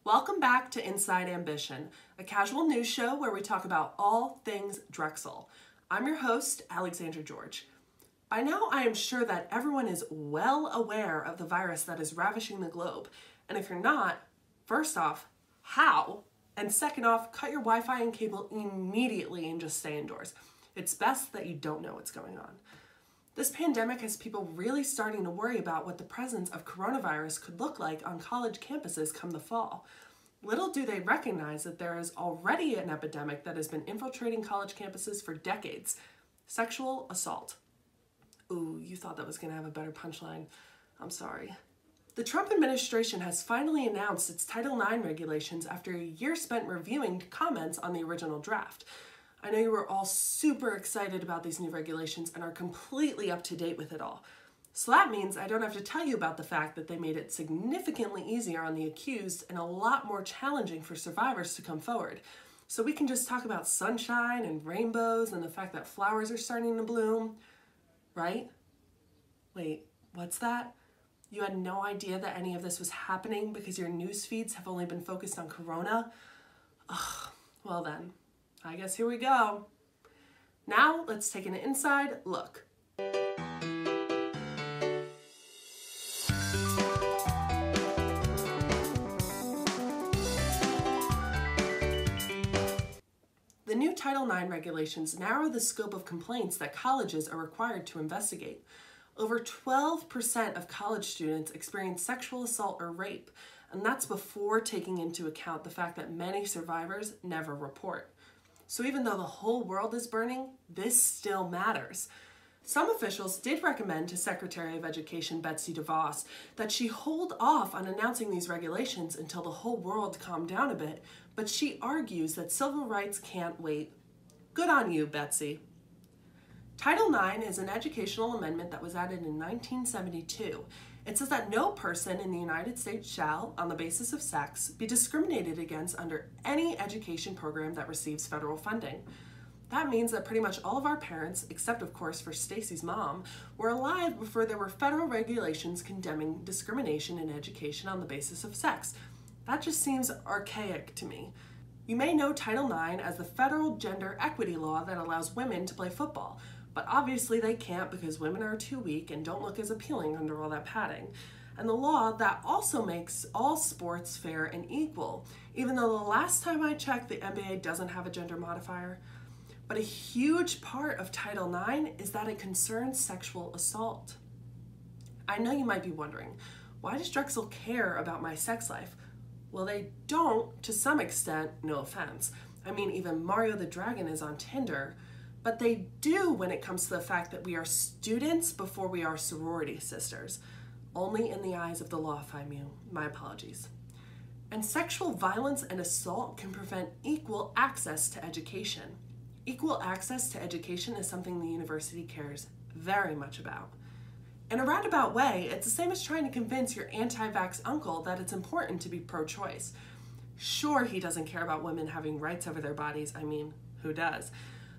Welcome back to Inside Ambition, a casual news show where we talk about all things Drexel. I'm your host, Alexandra George. By now, I am sure that everyone is well aware of the virus that is ravishing the globe. And if you're not, first off, how? And second off, cut your Wi-Fi and cable immediately and just stay indoors. It's best that you don't know what's going on. This pandemic has people really starting to worry about what the presence of coronavirus could look like on college campuses come the fall. Little do they recognize that there is already an epidemic that has been infiltrating college campuses for decades: sexual assault. Ooh, you thought that was going to have a better punchline. I'm sorry. The Trump administration has finally announced its Title IX regulations after a year spent reviewing comments on the original draft. I know you were all super excited about these new regulations and are completely up to date with it all. So that means I don't have to tell you about the fact that they made it significantly easier on the accused and a lot more challenging for survivors to come forward. So we can just talk about sunshine and rainbows and the fact that flowers are starting to bloom, right? Wait, what's that? You had no idea that any of this was happening because your news feeds have only been focused on Corona? Ugh, well then. I guess here we go. Now let's take an inside look. The new Title IX regulations narrow the scope of complaints that colleges are required to investigate. Over 12% of college students experience sexual assault or rape, and that's before taking into account the fact that many survivors never report. So even though the whole world is burning, this still matters. Some officials did recommend to Secretary of Education Betsy DeVos that she hold off on announcing these regulations until the whole world calmed down a bit, but she argues that civil rights can't wait. Good on you, Betsy. Title IX is an educational amendment that was added in 1972. It says that no person in the United States shall, on the basis of sex, be discriminated against under any education program that receives federal funding. That means that pretty much all of our parents, except of course for Stacy's mom, were alive before there were federal regulations condemning discrimination in education on the basis of sex. That just seems archaic to me. You may know Title IX as the federal gender equity law that allows women to play football. But obviously they can't because women are too weak and don't look as appealing under all that padding. And the law that also makes all sports fair and equal, even though the last time I checked, the NBA doesn't have a gender modifier. But a huge part of Title IX is that it concerns sexual assault. I know you might be wondering, why does Drexel care about my sex life? Well, they don't, to some extent, no offense. I mean, even Mario the Dragon is on Tinder. But they do when it comes to the fact that we are students before we are sorority sisters. Only in the eyes of the law, if I mean. My apologies. And sexual violence and assault can prevent equal access to education. Equal access to education is something the university cares very much about. In a roundabout way, it's the same as trying to convince your anti-vax uncle that it's important to be pro-choice. Sure, he doesn't care about women having rights over their bodies. I mean, who does?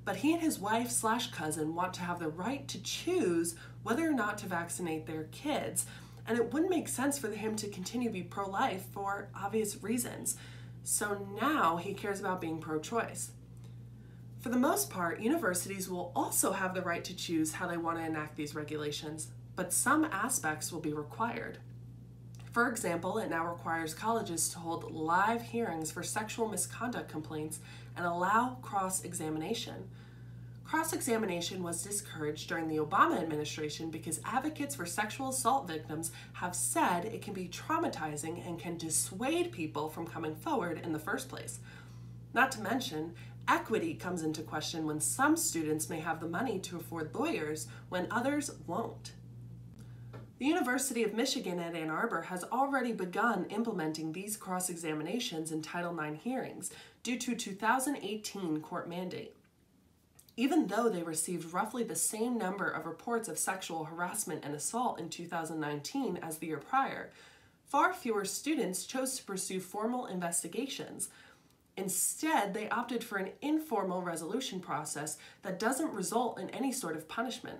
But he and his wife/cousin want to have the right to choose whether or not to vaccinate their kids. And it wouldn't make sense for him to continue to be pro-life for obvious reasons. So now he cares about being pro-choice. For the most part, universities will also have the right to choose how they want to enact these regulations, but some aspects will be required. For example, it now requires colleges to hold live hearings for sexual misconduct complaints and allow cross-examination. Cross-examination was discouraged during the Obama administration because advocates for sexual assault victims have said it can be traumatizing and can dissuade people from coming forward in the first place. Not to mention, equity comes into question when some students may have the money to afford lawyers when others won't. The University of Michigan at Ann Arbor has already begun implementing these cross-examinations in Title IX hearings due to a 2018 court mandate. Even though they received roughly the same number of reports of sexual harassment and assault in 2019 as the year prior, far fewer students chose to pursue formal investigations. Instead, they opted for an informal resolution process that doesn't result in any sort of punishment.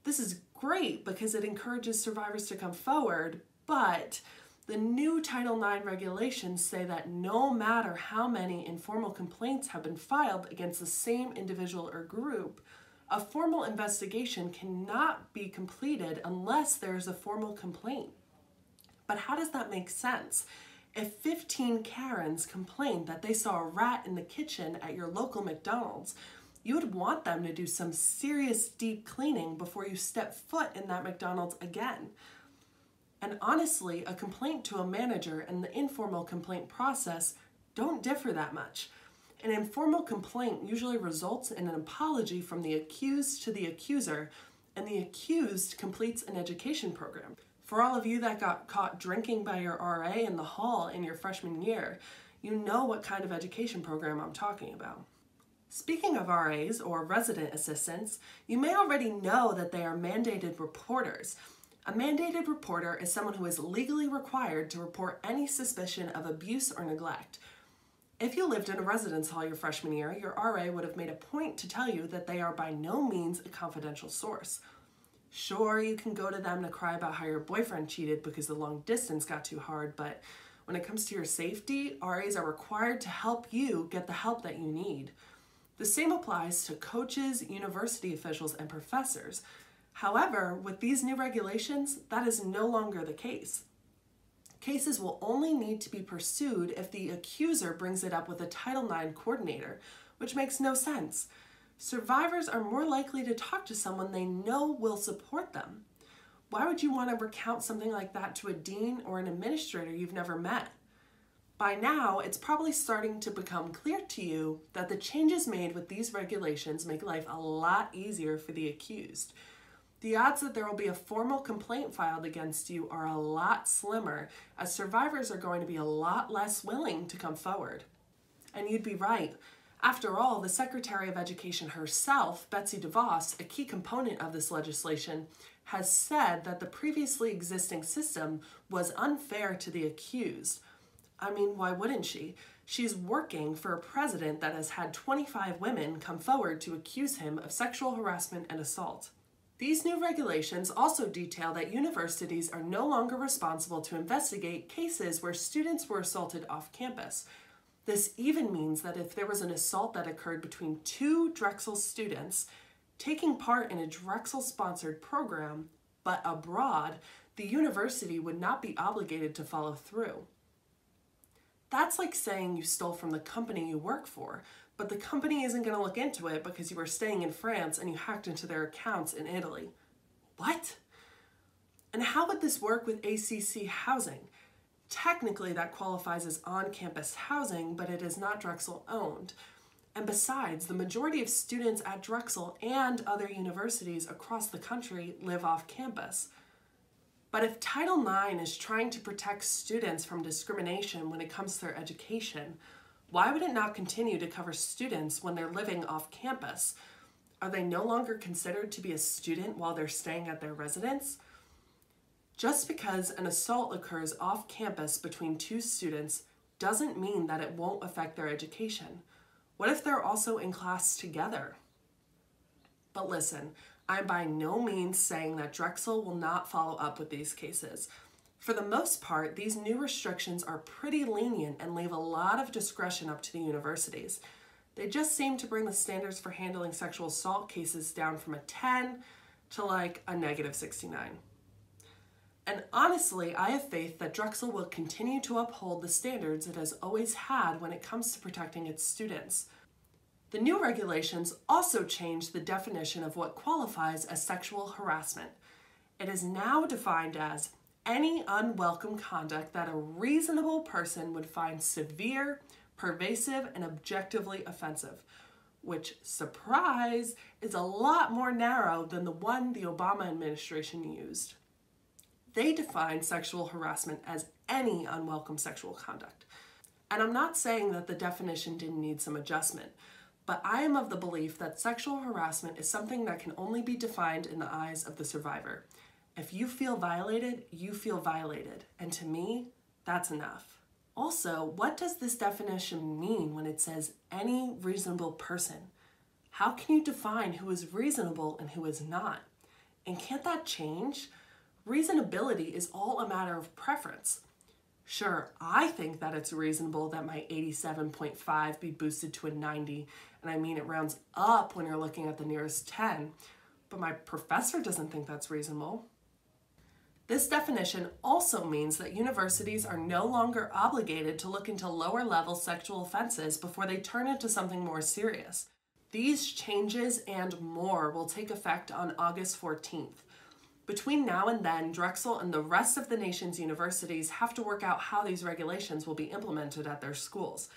This is great because it encourages survivors to come forward, but The new Title IX regulations say that no matter how many informal complaints have been filed against the same individual or group, a formal investigation cannot be completed unless there is a formal complaint. But how does that make sense? If 15 Karens complained that they saw a rat in the kitchen at your local McDonald's, you would want them to do some serious deep cleaning before you step foot in that McDonald's again. And honestly, a complaint to a manager and the informal complaint process don't differ that much. An informal complaint usually results in an apology from the accused to the accuser, and the accused completes an education program. For all of you that got caught drinking by your RA in the hall in your freshman year, you know what kind of education program I'm talking about. Speaking of RAs, or resident assistants, you may already know that they are mandated reporters. A mandated reporter is someone who is legally required to report any suspicion of abuse or neglect. If you lived in a residence hall your freshman year, your RA would have made a point to tell you that they are by no means a confidential source. Sure, you can go to them to cry about how your boyfriend cheated because the long distance got too hard, but when it comes to your safety, RAs are required to help you get the help that you need. The same applies to coaches, university officials, and professors. However, with these new regulations, that is no longer the case. Cases will only need to be pursued if the accuser brings it up with a Title IX coordinator, which makes no sense. Survivors are more likely to talk to someone they know will support them. Why would you want to recount something like that to a dean or an administrator you've never met? By now, it's probably starting to become clear to you that the changes made with these regulations make life a lot easier for the accused. The odds that there will be a formal complaint filed against you are a lot slimmer, as survivors are going to be a lot less willing to come forward. And you'd be right. After all, the Secretary of Education herself, Betsy DeVos, a key component of this legislation, has said that the previously existing system was unfair to the accused. I mean, why wouldn't she? She's working for a president that has had 25 women come forward to accuse him of sexual harassment and assault. These new regulations also detail that universities are no longer responsible to investigate cases where students were assaulted off campus. This even means that if there was an assault that occurred between two Drexel students taking part in a Drexel-sponsored program, but abroad, the university would not be obligated to follow through. That's like saying you stole from the company you work for, but the company isn't going to look into it because you were staying in France and you hacked into their accounts in Italy. What? And how would this work with ACC housing? Technically, that qualifies as on-campus housing, but it is not Drexel owned. And besides, the majority of students at Drexel and other universities across the country live off campus. But if Title IX is trying to protect students from discrimination when it comes to their education, why would it not continue to cover students when they're living off campus? Are they no longer considered to be a student while they're staying at their residence? Just because an assault occurs off campus between two students doesn't mean that it won't affect their education. What if they're also in class together? But listen, I'm by no means saying that Drexel will not follow up with these cases. For the most part, these new restrictions are pretty lenient and leave a lot of discretion up to the universities. They just seem to bring the standards for handling sexual assault cases down from a 10 to like a -69. And honestly, I have faith that Drexel will continue to uphold the standards it has always had when it comes to protecting its students. The new regulations also change the definition of what qualifies as sexual harassment. It is now defined as any unwelcome conduct that a reasonable person would find severe, pervasive, and objectively offensive, which, surprise, is a lot more narrow than the one the Obama administration used. They define sexual harassment as any unwelcome sexual conduct. And I'm not saying that the definition didn't need some adjustment, but I am of the belief that sexual harassment is something that can only be defined in the eyes of the survivor. If you feel violated, you feel violated. And to me, that's enough. Also, what does this definition mean when it says any reasonable person? How can you define who is reasonable and who is not? And can't that change? Reasonability is all a matter of preference. Sure, I think that it's reasonable that my 87.5 be boosted to a 90, and I mean it rounds up when you're looking at the nearest 10, but my professor doesn't think that's reasonable. This definition also means that universities are no longer obligated to look into lower-level sexual offenses before they turn into something more serious. These changes and more will take effect on August 14th. Between now and then, Drexel and the rest of the nation's universities have to work out how these regulations will be implemented at their schools.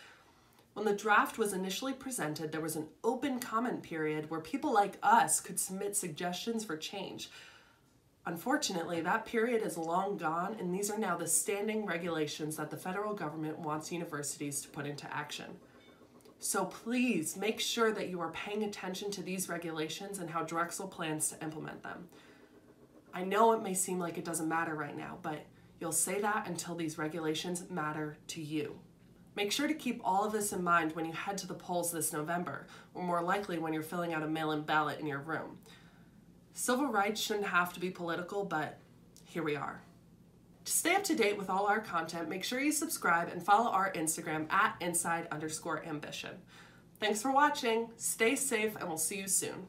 When the draft was initially presented, there was an open comment period where people like us could submit suggestions for change. Unfortunately, that period is long gone, and these are now the standing regulations that the federal government wants universities to put into action. So please make sure that you are paying attention to these regulations and how Drexel plans to implement them. I know it may seem like it doesn't matter right now, but you'll say that until these regulations matter to you. Make sure to keep all of this in mind when you head to the polls this November, or more likely when you're filling out a mail-in ballot in your room. Civil rights shouldn't have to be political, but here we are. To stay up to date with all our content, make sure you subscribe and follow our Instagram @inside_ambition. Thanks for watching, stay safe, and we'll see you soon.